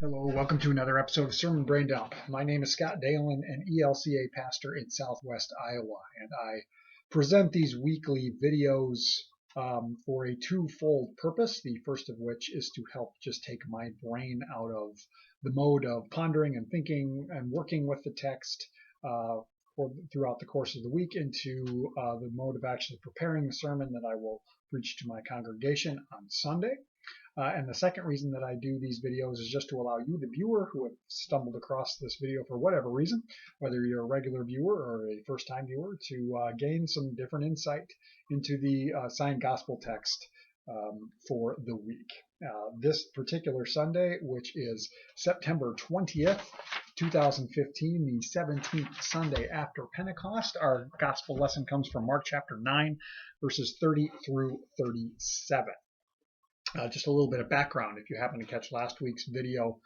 Hello, welcome to another episode of Sermon Braindump. My name is Scott Dalen, an ELCA pastor in Southwest Iowa, and I present these weekly videos for a twofold purpose. The first of which is to help just take my brain out of the mode of pondering and thinking and working with the text throughout the course of the week into the mode of actually preparing the sermon that I will preach to my congregation on Sunday. And the second reason that I do these videos is just to allow you, the viewer, who have stumbled across this video for whatever reason, whether you're a regular viewer or a first-time viewer, to gain some different insight into the signed gospel text for the week. This particular Sunday, which is September 20th, 2015, the 17th Sunday after Pentecost, our gospel lesson comes from Mark chapter 9, verses 30 through 37. Just a little bit of background. If you happen to catch last week's video,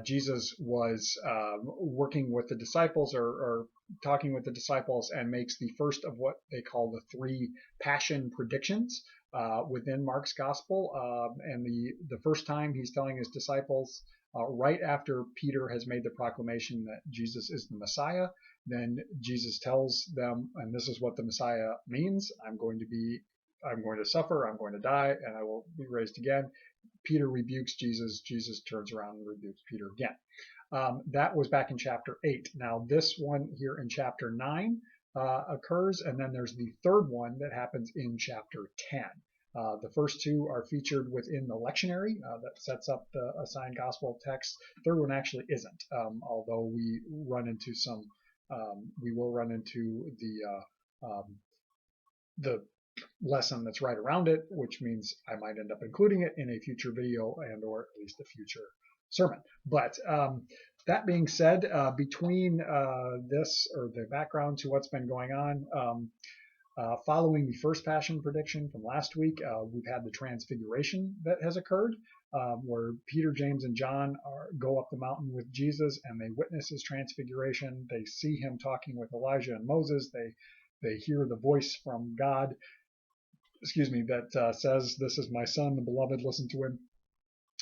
Jesus was working with the disciples or talking with the disciples and makes the first of what they call the three passion predictions within Mark's gospel. And the first time he's telling his disciples, right after Peter has made the proclamation that Jesus is the Messiah, then Jesus tells them, and this is what the Messiah means: I'm going to suffer, I'm going to die, and I will be raised again. Peter rebukes Jesus. Jesus turns around and rebukes Peter again. That was back in chapter 8. Now this one here in chapter 9 occurs, and then there's the third one that happens in chapter 10. The first two are featured within the lectionary that sets up the assigned gospel text. The third one actually isn't, although we will run into the lesson that's right around it, which means I might end up including it in a future video and or at least a future sermon. But that being said, between this, or the background to what's been going on, following the first passion prediction from last week, we've had the transfiguration that has occurred, where Peter, James, and John go up the mountain with Jesus, and they witness his transfiguration. They see him talking with Elijah and Moses. They hear the voice from God, that says, "This is my son, the beloved, listen to him."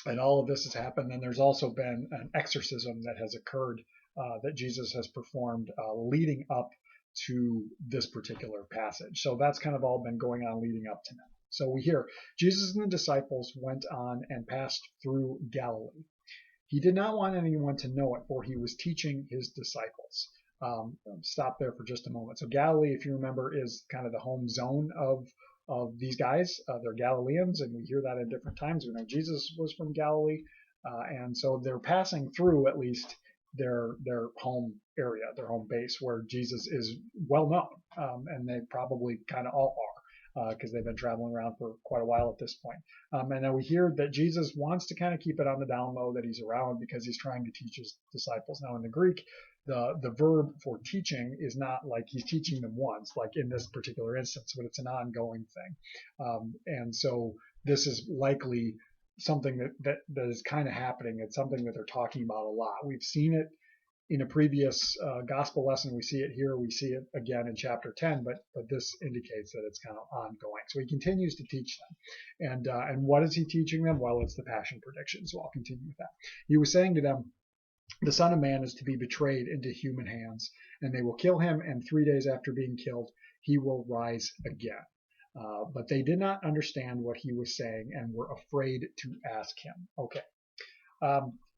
And all of this has happened. And there's also been an exorcism that has occurred that Jesus has performed leading up to this particular passage. So that's kind of all been going on leading up to now. So we hear Jesus and the disciples went on and passed through Galilee. He did not want anyone to know it, for he was teaching his disciples. Stop there for just a moment. So Galilee, if you remember, is kind of the home zone of these guys. They're Galileans, and we hear that at different times. We know Jesus was from Galilee, and so they're passing through at least their home area, their home base, where Jesus is well known, and they probably kind of all are, because they've been traveling around for quite a while at this point. And then we hear that Jesus wants to kind of keep it on the down low that he's around, because he's trying to teach his disciples. Now in the Greek, the verb for teaching is not like he's teaching them once, like in this particular instance, but it's an ongoing thing. And so this is likely something that is kind of happening. It's something that they're talking about a lot. We've seen it in a previous gospel lesson. We see it here. We see it again in chapter 10, but this indicates that it's kind of ongoing. So he continues to teach them. And what is he teaching them? Well, it's the passion prediction. So I'll continue with that. He was saying to them, "The Son of Man is to be betrayed into human hands, and they will kill him, and 3 days after being killed, he will rise again." But they did not understand what he was saying and were afraid to ask him. Okay.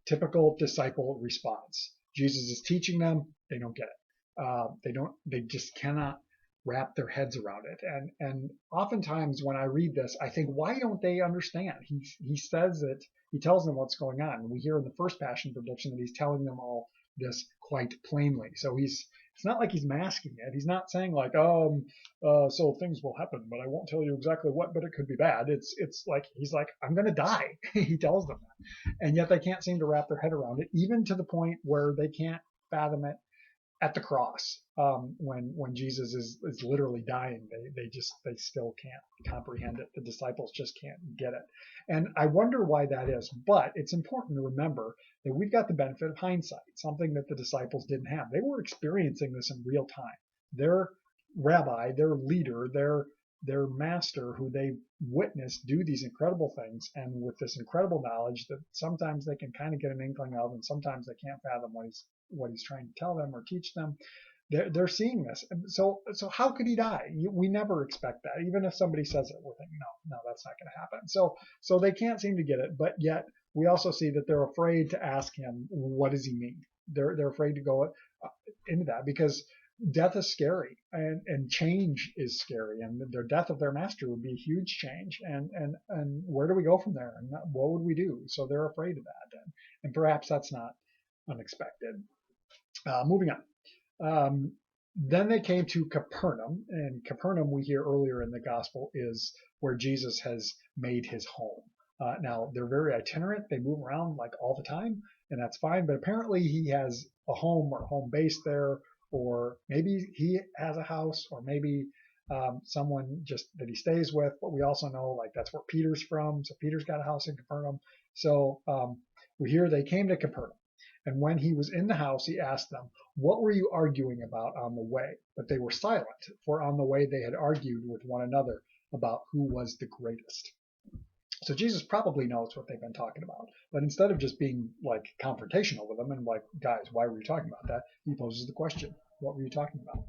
Typical disciple response. Jesus is teaching them. They don't get it. They just cannot wrap their heads around it. And oftentimes when I read this, I think, why don't they understand? He says it. He tells them what's going on. And we hear in the first passion prediction that he's telling them all this quite plainly. So it's not like he's masking it. He's not saying like, so things will happen, but I won't tell you exactly what, but it could be bad. It's like, he's like, I'm going to die. He tells them that. And yet they can't seem to wrap their head around it, even to the point where they can't fathom it at the cross, when Jesus is literally dying. They still can't comprehend it. The disciples just can't get it. And I wonder why that is. But it's important to remember that we've got the benefit of hindsight, something that the disciples didn't have. They were experiencing this in real time. Their rabbi, their leader, their master, who they witnessed do these incredible things, and with this incredible knowledge that sometimes they can kind of get an inkling of, and sometimes they can't fathom what he's trying to tell them or teach them. They're seeing this. So how could he die? We never expect that. Even if somebody says it, we're thinking, no, that's not going to happen. So they can't seem to get it. But yet we also see that they're afraid to ask him, what does he mean? They're afraid to go into that because death is scary, and change is scary, and the death of their master would be a huge change. And where do we go from there? And what would we do? So they're afraid of that. And perhaps that's not unexpected. Moving on. Then they came to Capernaum, and Capernaum, we hear earlier in the gospel, is where Jesus has made his home. Now, they're very itinerant. They move around like all the time, and that's fine. But apparently he has a home or home base there, or maybe he has a house, or maybe someone just that he stays with. But we also know like that's where Peter's from. So Peter's got a house in Capernaum. So we hear they came to Capernaum. And when he was in the house, he asked them, what were you arguing about on the way? But they were silent, for on the way they had argued with one another about who was the greatest. So Jesus probably knows what they've been talking about. But instead of just being like confrontational with them and like, guys, why were you talking about that? He poses the question, what were you talking about?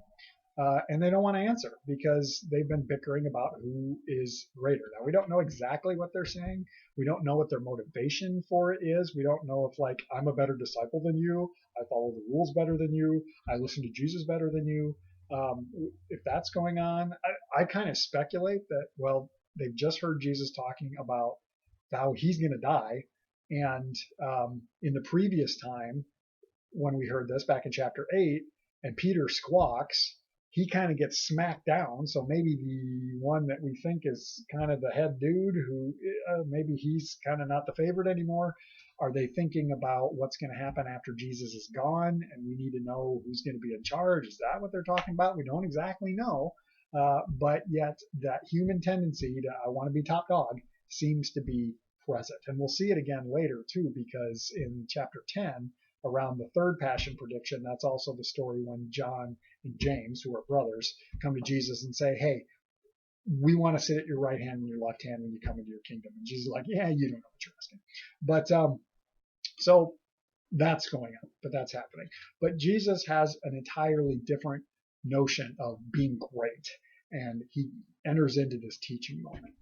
And they don't want to answer because they've been bickering about who is greater. Now, we don't know exactly what they're saying. We don't know what their motivation for it is. We don't know if, like, I'm a better disciple than you. I follow the rules better than you. I listen to Jesus better than you. If that's going on, I kind of speculate that, well, they've just heard Jesus talking about how he's going to die. And in the previous time, when we heard this back in chapter 8, and Peter squawks, he kind of gets smacked down. So maybe the one that we think is kind of the head dude, who maybe he's kind of not the favorite anymore. Are they thinking about what's going to happen after Jesus is gone, and we need to know who's going to be in charge? Is that what they're talking about? We don't exactly know. But yet that human tendency to I want to be top dog seems to be present. And we'll see it again later too, because in chapter 10, around the third passion prediction, that's also the story when John and James, who are brothers, come to Jesus and say, hey, we want to sit at your right hand and your left hand when you come into your kingdom. And Jesus is like, yeah, you don't know what you're asking. But so that's going on, but that's happening. But Jesus has an entirely different notion of being great, and he enters into this teaching moment.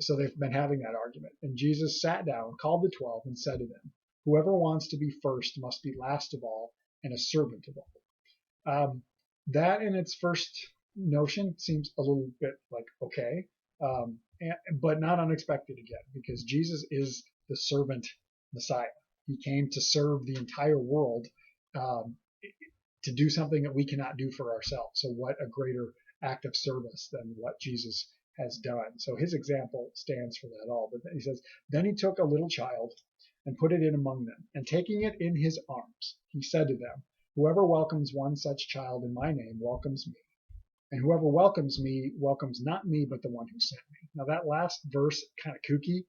So they've been having that argument. And Jesus sat down, called the 12, and said to them, whoever wants to be first must be last of all and a servant of all. That in its first notion seems a little bit like, okay, but not unexpected again, because Jesus is the servant Messiah. He came to serve the entire world, to do something that we cannot do for ourselves. So what a greater act of service than what Jesus has done. So his example stands for that all. But he says, then he took a little child and put it in among them, and taking it in his arms, he said to them, whoever welcomes one such child in my name welcomes me. And whoever welcomes me welcomes not me, but the one who sent me. Now that last verse, kind of kooky.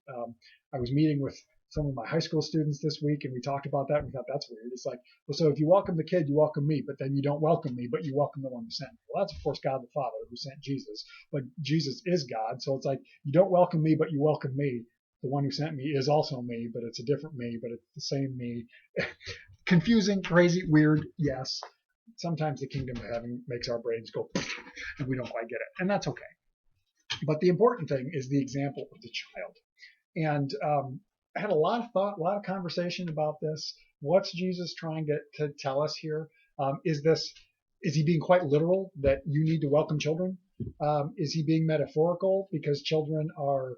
I was meeting with some of my high school students this week, and we talked about that, and we thought that's weird. It's like, well, so if you welcome the kid, you welcome me, but then you don't welcome me, but you welcome the one who sent me. Well, that's of course God the Father who sent Jesus, but Jesus is God, so it's like, you don't welcome me, but you welcome me. The one who sent me is also me, but it's a different me, but it's the same me. Confusing, crazy, weird, yes. Sometimes the kingdom of heaven makes our brains go, and we don't quite get it, and that's okay. But the important thing is the example of the child. And I had a lot of thought, a lot of conversation about this. What's Jesus trying to tell us here? Is he being quite literal that you need to welcome children? Is he being metaphorical because children are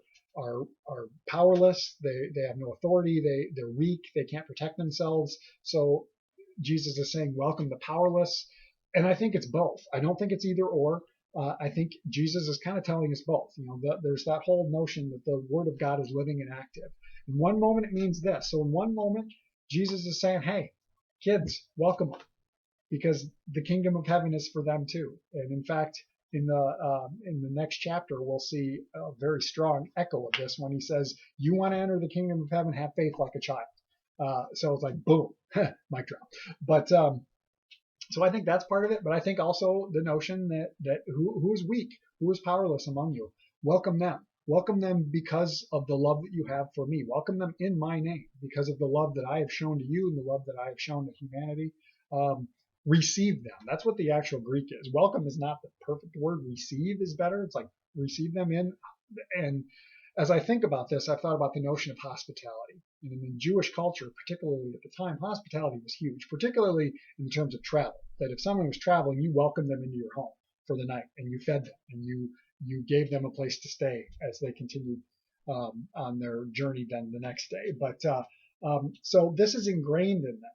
powerless? They have no authority. They're weak. They can't protect themselves. So Jesus is saying, welcome the powerless. And I think it's both. I don't think it's either or. I think Jesus is kind of telling us both. There's that whole notion that the Word of God is living and active. In one moment, it means this. So in one moment, Jesus is saying, hey, kids, welcome them, because the kingdom of heaven is for them too. And in fact, in the next chapter, we'll see a very strong echo of this when he says, you want to enter the kingdom of heaven, have faith like a child. So it's like, boom, mic drop. But so I think that's part of it. But I think also the notion that who's weak, who is powerless among you. Welcome them. Welcome them because of the love that you have for me. Welcome them in my name because of the love that I have shown to you and the love that I have shown to humanity. Receive them. That's what the actual Greek is. Welcome is not the perfect word. Receive is better. It's like receive them in. And as I think about this, I've thought about the notion of hospitality. And in Jewish culture, particularly at the time, hospitality was huge, particularly in terms of travel. That if someone was traveling, you welcomed them into your home for the night, and you fed them, and you gave them a place to stay as they continued on their journey then the next day. But so this is ingrained in them.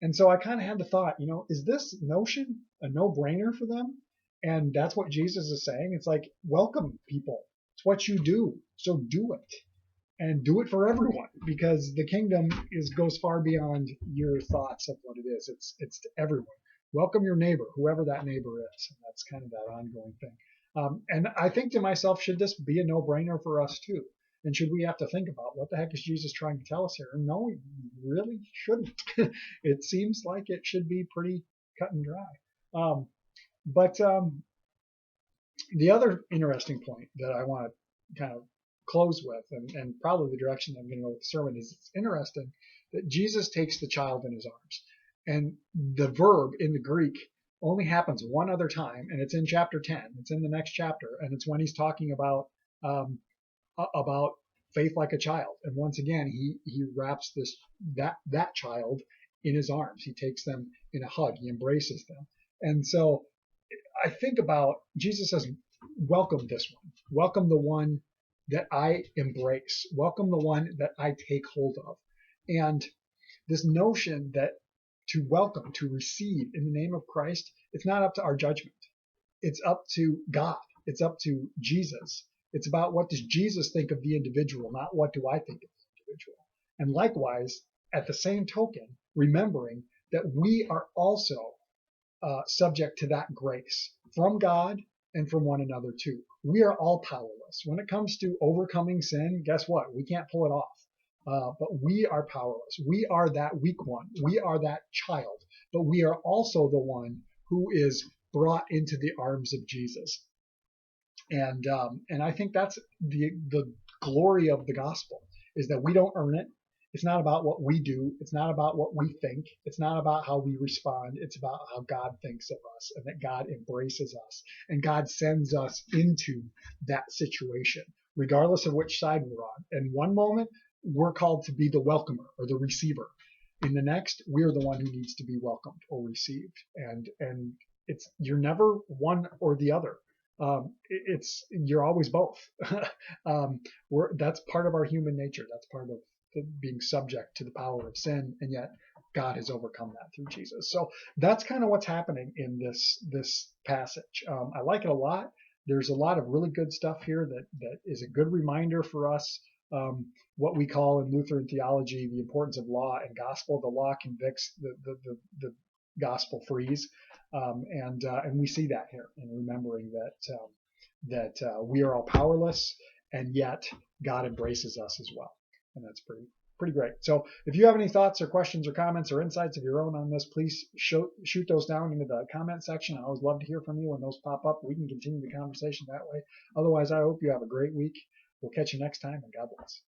And so I kind of had the thought, is this notion a no-brainer for them? And that's what Jesus is saying. It's like, welcome people. It's what you do. So do it. And do it for everyone, because the kingdom goes far beyond your thoughts of what it is. It's to everyone. Welcome your neighbor, whoever that neighbor is. And that's kind of that ongoing thing. And I think to myself, should this be a no-brainer for us too? And should we have to think about what the heck is Jesus trying to tell us here? No, we really shouldn't. It seems like it should be pretty cut and dry. But the other interesting point that I want to kind of close with, and probably the direction I'm going to go with the sermon, is it's interesting that Jesus takes the child in his arms. And the verb in the Greek only happens one other time, and it's in chapter 10. It's in the next chapter, and it's when he's talking about faith like a child. And once again, he wraps that child in his arms. He takes them in a hug. He embraces them. And so I think about, Jesus says, welcome this one. Welcome the one that I embrace. Welcome the one that I take hold of. And this notion that to welcome, to receive in the name of Christ, it's not up to our judgment. It's up to God. It's up to Jesus. It's about what does Jesus think of the individual, not what do I think of the individual. And likewise, at the same token, remembering that we are also subject to that grace from God and from one another too. We are all powerless. When it comes to overcoming sin, guess what? We can't pull it off. But we are powerless. We are that weak one. We are that child. But we are also the one who is brought into the arms of Jesus. And I think that's the glory of the gospel, is that we don't earn it. It's not about what we do. It's not about what we think. It's not about how we respond. It's about how God thinks of us, and that God embraces us, and God sends us into that situation, regardless of which side we're on. And one moment, we're called to be the welcomer or the receiver. In the next, we're the one who needs to be welcomed or received. And you're never one or the other. You're always both. That's part of our human nature. That's part of being subject to the power of sin, and yet God has overcome that through Jesus. So that's kind of what's happening in this passage. I like it a lot. There's a lot of really good stuff here that is a good reminder for us. What we call in Lutheran theology the importance of law and gospel. The law convicts, the gospel frees. And we see that here in remembering that we are all powerless, and yet God embraces us as well. And that's pretty great. So if you have any thoughts or questions or comments or insights of your own on this, please shoot those down into the comment section. I always love to hear from you when those pop up. We can continue the conversation that way. Otherwise, I hope you have a great week. We'll catch you next time, and God bless.